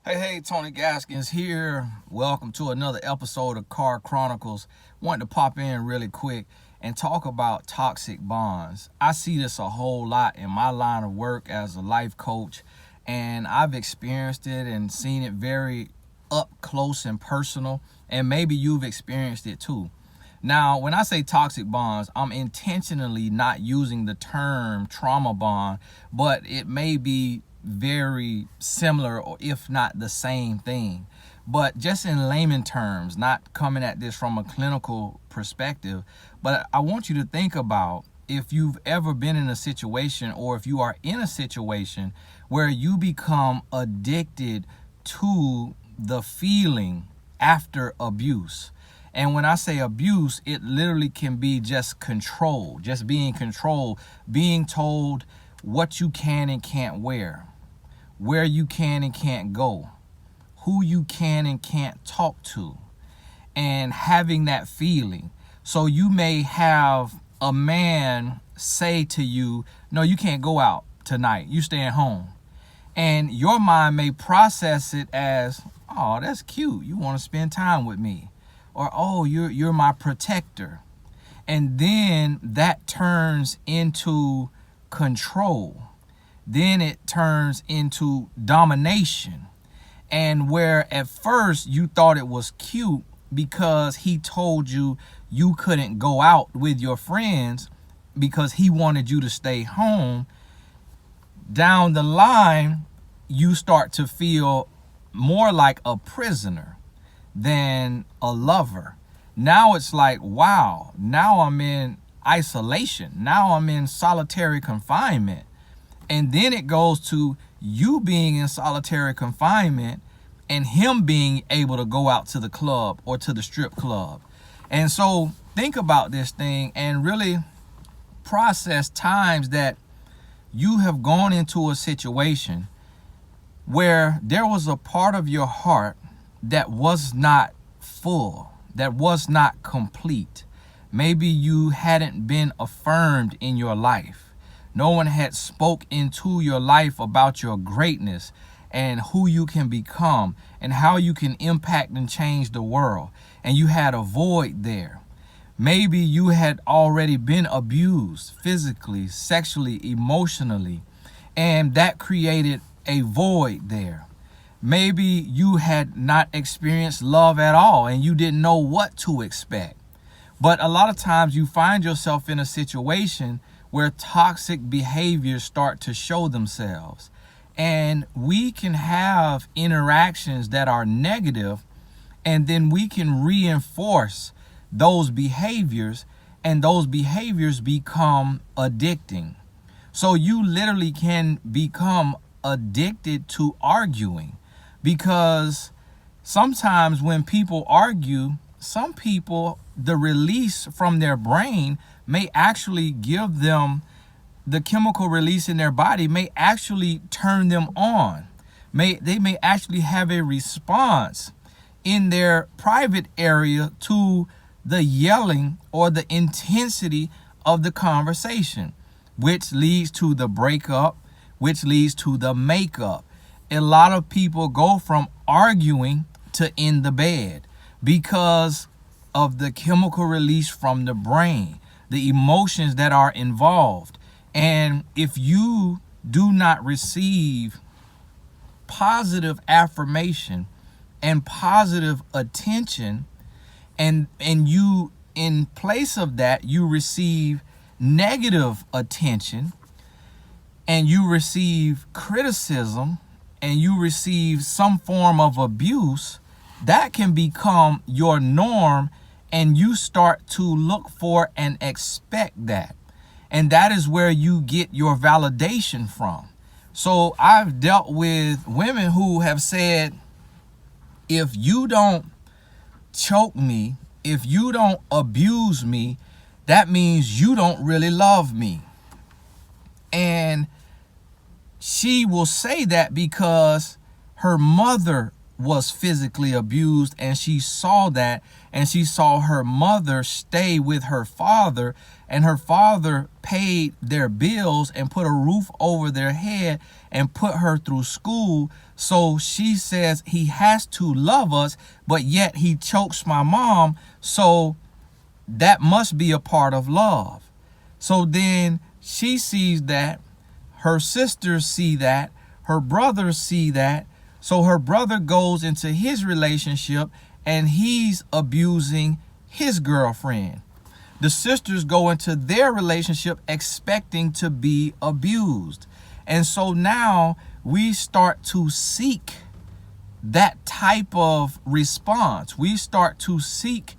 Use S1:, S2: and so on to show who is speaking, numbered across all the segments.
S1: Hey, Tony Gaskins here. Welcome to another episode of Car Chronicles. Wanted to pop in really quick and talk about toxic bonds. I see this a whole lot in my line of work as a life coach, and I've experienced it and seen it very up close and personal, and maybe you've experienced it too. Now, when I say toxic bonds, I'm intentionally not using the term trauma bond, but it may be very similar or if not the same thing. But just in layman terms, not coming at this from a clinical perspective, but I want you to think about if you've ever been in a situation or if you are in a situation where you become addicted to the feeling after abuse. And when I say abuse, it literally can be just control, just being controlled, being told what you can and can't wear, where you can and can't go, who you can and can't talk to, and having that feeling. So you may have a man say to you, no, you can't go out tonight. You stay at home. And your mind may process it as, oh, that's cute. You want to spend time with me. Or, oh, you're my protector. And then that turns into control. Then it turns into domination. And where at first you thought it was cute because he told you you couldn't go out with your friends because he wanted you to stay home, down the line, you start to feel more like a prisoner than a lover. Now it's like, wow, now I'm in isolation. Now I'm in solitary confinement. And then it goes to you being in solitary confinement and him being able to go out to the club or to the strip club. And so think about this thing and really process times that you have gone into a situation where there was a part of your heart that was not full, that was not complete. Maybe you hadn't been affirmed in your life. No one had spoke into your life about your greatness and who you can become and how you can impact and change the world. And you had a void there. Maybe you had already been abused physically, sexually, emotionally, and that created a void there. Maybe you had not experienced love at all and you didn't know what to expect. But a lot of times you find yourself in a situation where toxic behaviors start to show themselves. And we can have interactions that are negative, and then we can reinforce those behaviors, and those behaviors become addicting. So you literally can become addicted to arguing, because sometimes when people argue, some people, the release from their brain may actually give them, the chemical release in their body may actually turn them on. They may actually have a response in their private area to the yelling or the intensity of the conversation, which leads to the breakup, which leads to the makeup. A lot of people go from arguing to in the bed because of the chemical release from the brain, the emotions that are involved. And if you do not receive positive affirmation and positive attention, and you, in place of that, you receive negative attention and you receive criticism and you receive some form of abuse, that can become your norm, and you start to look for and expect that. And that is where you get your validation from. So I've dealt with women who have said, if you don't choke me, if you don't abuse me, that means you don't really love me. And she will say that because her mother was physically abused, and she saw that, and she saw her mother stay with her father, and her father paid their bills and put a roof over their head and put her through school. So she says, he has to love us, but yet he chokes my mom, so that must be a part of love. So then she sees that, her sisters see that, her brothers see that. So her brother goes into his relationship and he's abusing his girlfriend. The sisters go into their relationship expecting to be abused. And so now we start to seek that type of response. We start to seek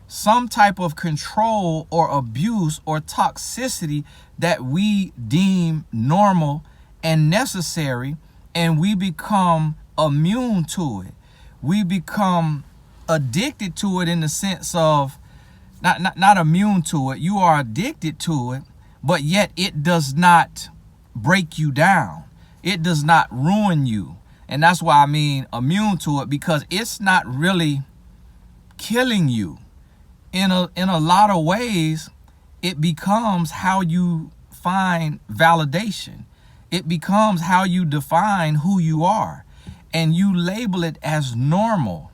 S1: some type of control or abuse or toxicity that we deem normal and necessary, and we become immune to it. We become addicted to it in the sense of not immune to it. You are addicted to it, but yet it does not break you down. It does not ruin you. And that's why I mean immune to it, because it's not really killing you. In a lot of ways, it becomes how you find validation. It becomes how you define who you are. And you label it as normal.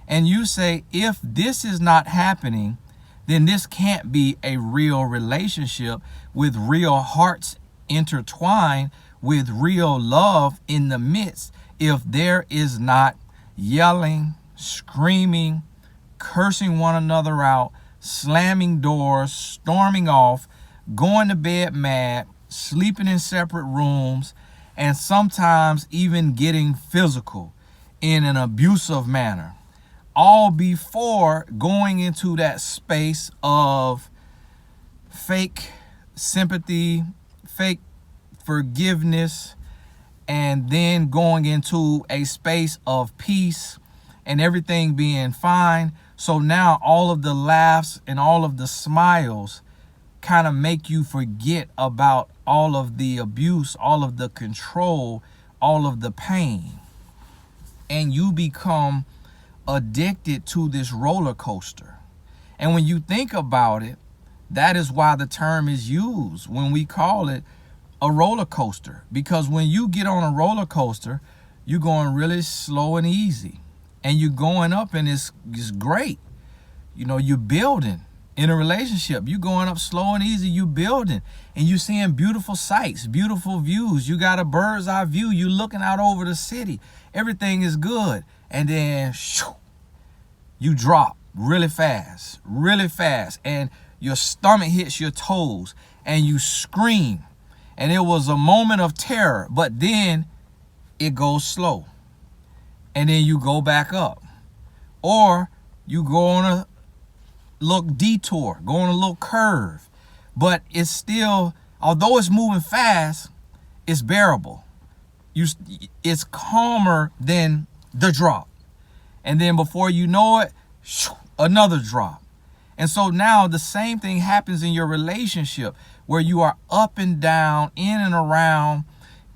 S1: And you say, if this is not happening, then this can't be a real relationship with real hearts intertwined, with real love in the midst, if there is not yelling, screaming, cursing one another out, slamming doors, storming off, going to bed mad, sleeping in separate rooms, and sometimes even getting physical in an abusive manner. All before going into that space of fake sympathy, fake forgiveness, and then going into a space of peace and everything being fine. So now all of the laughs and all of the smiles kind of make you forget about all of the abuse, all of the control, all of the pain. And you become addicted to this roller coaster. And when you think about it, that is why the term is used when we call it a roller coaster. Because when you get on a roller coaster, you're going really slow and easy. And you're going up, and it's great. You know, you're building in a relationship. You're going up slow and easy, you building. And you're seeing beautiful sights, beautiful views. You got a bird's eye view. You're looking out over the city. Everything is good. And then shoo, you drop really fast. And your stomach hits your toes and you scream. And it was a moment of terror, but then it goes slow. And then you go back up. Or you go on a little detour, go on a little curve. But it's still, although it's moving fast, it's bearable. It's calmer than the drop. And then before you know it, another drop. And so now the same thing happens in your relationship, where you are up and down, in and around.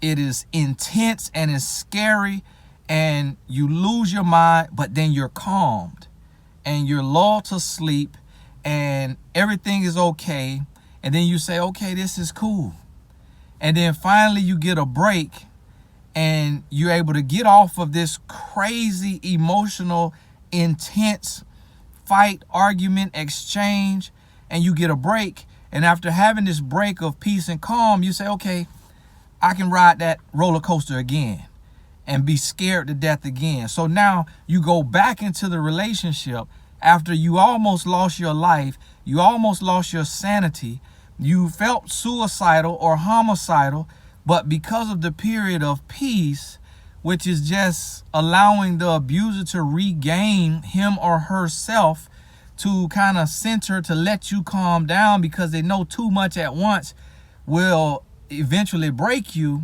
S1: It is intense and it's scary, and you lose your mind, but then you're calmed and you're lulled to sleep and everything is okay. And then you say, okay, this is cool. And then finally you get a break and you're able to get off of this crazy, emotional, intense fight, argument, exchange, and you get a break. And after having this break of peace and calm, you say, okay, I can ride that roller coaster again and be scared to death again. So now you go back into the relationship after you almost lost your life, you almost lost your sanity, you felt suicidal or homicidal, but because of the period of peace, which is just allowing the abuser to regain him or herself, to kind of center, to let you calm down, because they know too much at once will eventually break you,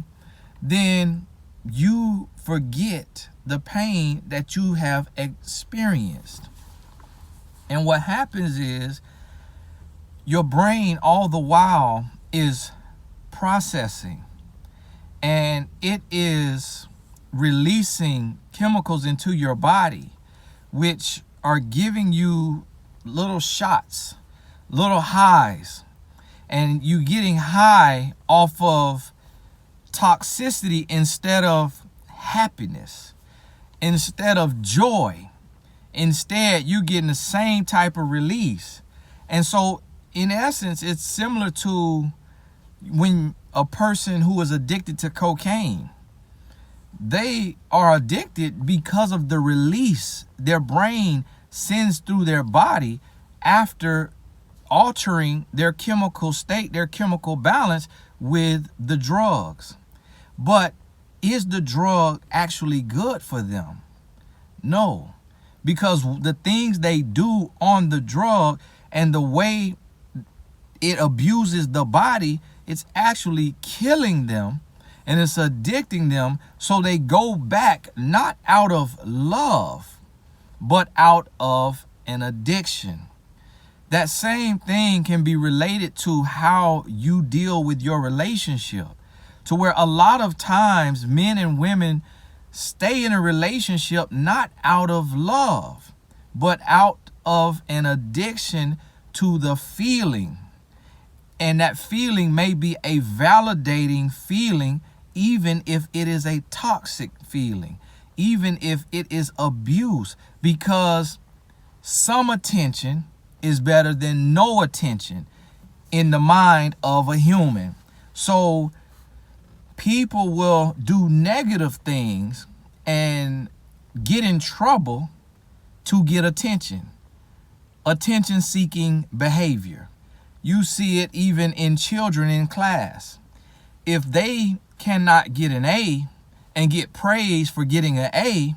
S1: then you forget the pain that you have experienced. And what happens is your brain all the while is processing, and it is releasing chemicals into your body, which are giving you little shots, little highs, and you getting high off of toxicity instead of happiness, instead of joy. Instead, you're getting the same type of release. And so, in essence, it's similar to when a person who is addicted to cocaine, they are addicted because of the release their brain sends through their body after altering their chemical state, their chemical balance with the drugs. But is the drug actually good for them? No, because the things they do on the drug and the way it abuses the body, it's actually killing them and it's addicting them. So they go back not out of love, but out of an addiction. That same thing can be related to how you deal with your relationship, to where a lot of times men and women stay in a relationship not out of love, but out of an addiction to the feeling. And that feeling may be a validating feeling, even if it is a toxic feeling, even if it is abuse, because some attention is better than no attention in the mind of a human. So people will do negative things and get in trouble to get attention. Attention-seeking behavior. You see it even in children in class. If they cannot get an A and get praise for getting an A,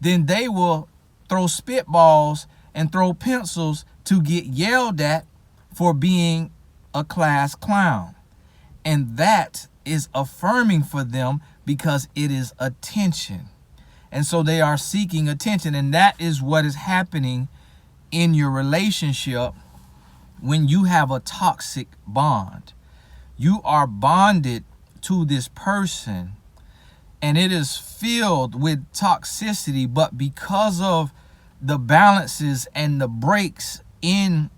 S1: then they will throw spitballs and throw pencils to get yelled at for being a class clown. And that is affirming for them because it is attention. And so they are seeking attention. And that is what is happening in your relationship when you have a toxic bond. You are bonded to this person and it is filled with toxicity, but because of the balances and the breaks in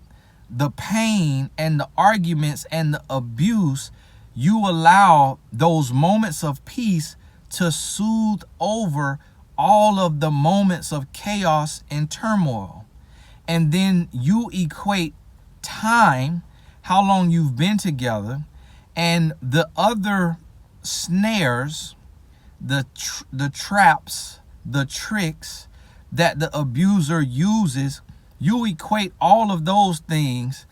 S1: the pain and the arguments and the abuse, you allow those moments of peace to soothe over all of the moments of chaos and turmoil. And then you equate time, how long you've been together, and the other snares, the traps, the tricks that the abuser uses. You equate all of those things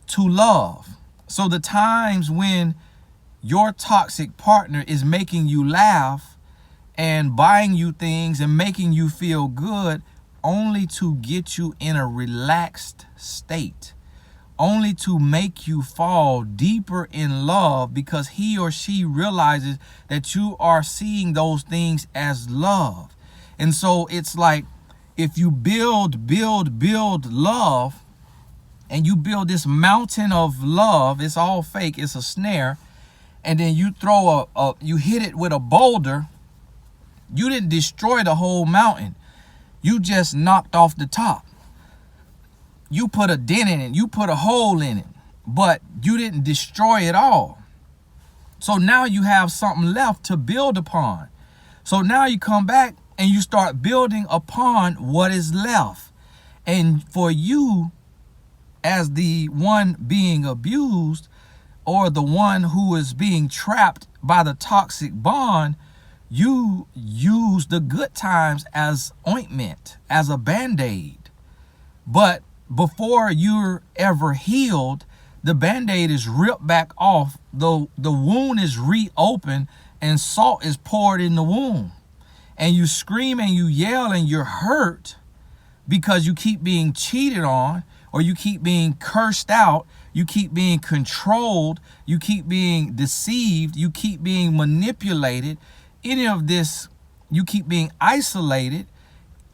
S1: to love. So the times when your toxic partner is making you laugh and buying you things and making you feel good only to get you in a relaxed state, only to make you fall deeper in love because he or she realizes that you are seeing those things as love. And so it's like, if you build love and you build this mountain of love, it's all fake, it's a snare, and then you throw you hit it with a boulder, you didn't destroy the whole mountain. You just knocked off the top. You put a dent in it, you put a hole in it, but you didn't destroy it all. So now you have something left to build upon. So now you come back and you start building upon what is left. And for you, as the one being abused or the one who is being trapped by the toxic bond, you use the good times as ointment, as a Band-Aid. But before you're ever healed, the Band-Aid is ripped back off, the wound is reopened, and salt is poured in the wound. And you scream and you yell and you're hurt because you keep being cheated on, or you keep being cursed out, you keep being controlled, you keep being deceived, you keep being manipulated. Any of this, you keep being isolated.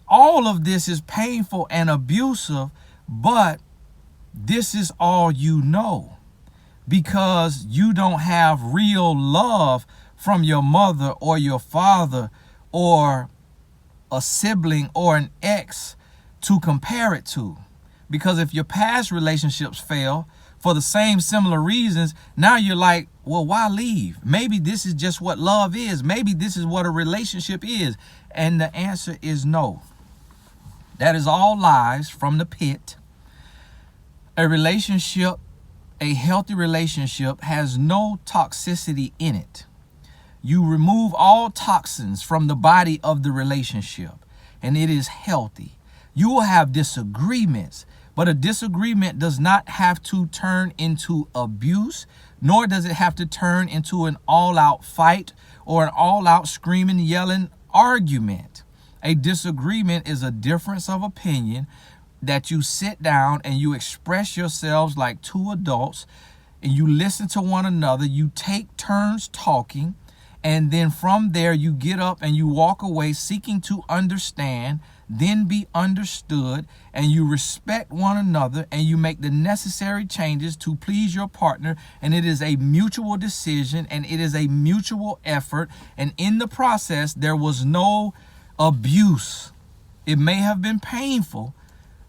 S1: All of this is painful and abusive, but this is all you know because you don't have real love from your mother or your father or a sibling or an ex to compare it to. Because if your past relationships fail for the same similar reasons, now you're like, well, why leave? Maybe this is just what love is. Maybe this is what a relationship is. And the answer is no. That is all lies from the pit. A relationship, a healthy relationship, has no toxicity in it. You remove all toxins from the body of the relationship, and it is healthy. You will have disagreements, but a disagreement does not have to turn into abuse, nor does it have to turn into an all-out fight or an all-out screaming, yelling argument. A disagreement is a difference of opinion that you sit down and you express yourselves like two adults, and you listen to one another. You take turns talking, and then from there you get up and you walk away seeking to understand, then be understood, and you respect one another, and you make the necessary changes to please your partner. And it is a mutual decision, and it is a mutual effort. And in the process, there was no abuse. It may have been painful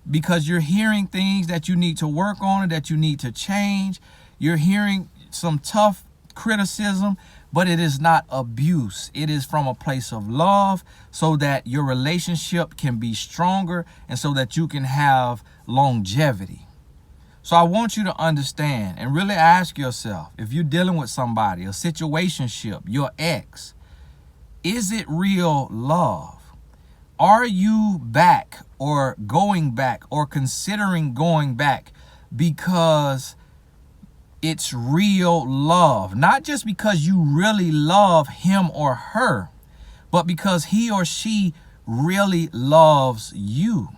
S1: because you're hearing things that you need to work on and that you need to change. You're hearing some tough criticism, but it is not abuse. It is from a place of love so that your relationship can be stronger and so that you can have longevity. So I want you to understand and really ask yourself, if you're dealing with somebody, a situationship, your ex, is it real love? Are you back or going back or considering going back because it's real love? Not just because you really love him or her, but because he or she really loves you.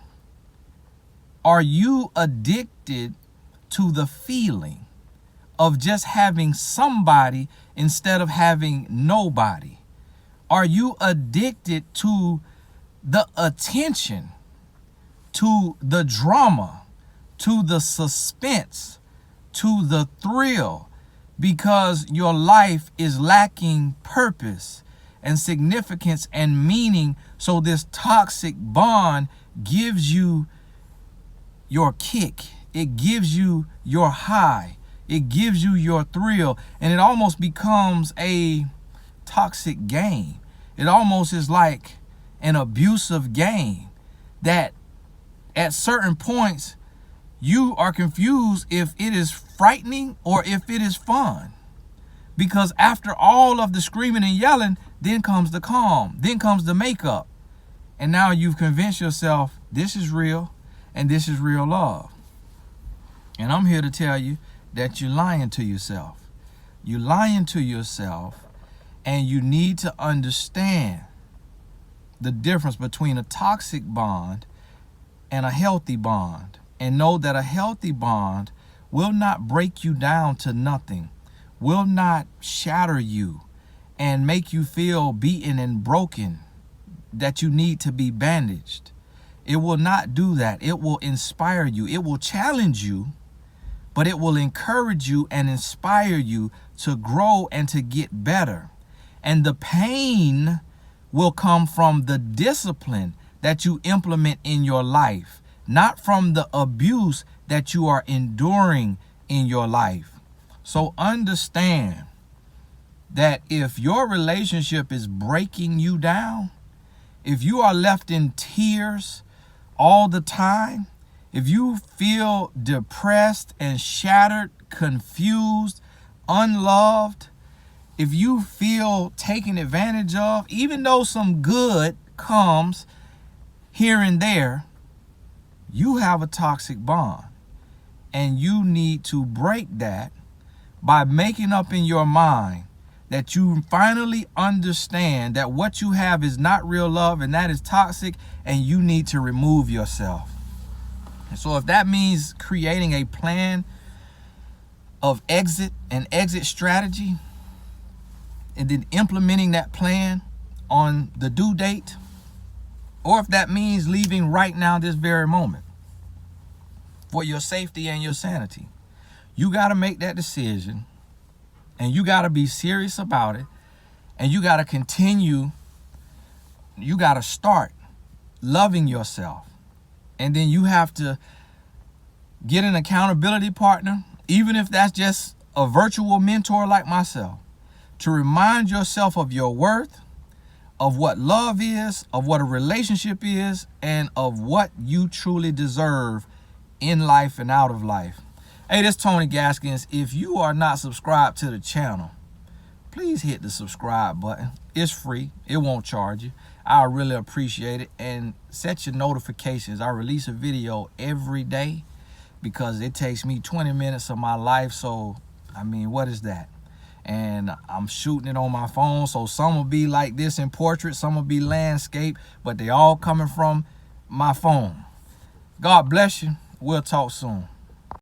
S1: Are you addicted to the feeling of just having somebody instead of having nobody? Are you addicted to the attention, to the drama, to the suspense, to the thrill, because your life is lacking purpose and significance and meaning? So this toxic bond gives you your kick. It gives you your high. It gives you your thrill. And it almost becomes a toxic game. It almost is like an abusive game that at certain points you are confused if it is frightening or if it is fun. Because after all of the screaming and yelling, then comes the calm, then comes the makeup. And now you've convinced yourself this is real and this is real love. And I'm here to tell you that you're lying to yourself. You're lying to yourself, and you need to understand the difference between a toxic bond and a healthy bond, and know that a healthy bond will not break you down to nothing, will not shatter you and make you feel beaten and broken, that you need to be bandaged. It will not do that. It will inspire you. It will challenge you, but it will encourage you and inspire you to grow and to get better. And the pain will come from the discipline that you implement in your life, not from the abuse that you are enduring in your life. So understand that if your relationship is breaking you down, if you are left in tears all the time, if you feel depressed and shattered, confused, unloved, if you feel taken advantage of, even though some good comes here and there, you have a toxic bond. And you need to break that by making up in your mind that you finally understand that what you have is not real love and that is toxic, and you need to remove yourself. And so if that means creating a plan of exit, an exit strategy, and then implementing that plan on the due date, or if that means leaving right now, this very moment, for your safety and your sanity, you got to make that decision, and you got to be serious about it, and you got to continue you got to start loving yourself. And then you have to get an accountability partner, even if that's just a virtual mentor like myself, to remind yourself of your worth, of what love is, of what a relationship is, and of what you truly deserve in life and out of life. Hey, this is Tony Gaskins. If you are not subscribed to the channel, please hit the subscribe button. It's free. It won't charge you. I really appreciate it. And set your notifications. I release a video every day because it takes me 20 minutes of my life. So, I mean, what is that? And I'm shooting it on my phone. So some will be like this in portrait, some will be landscape, but they all coming from my phone. God bless you. We'll talk soon.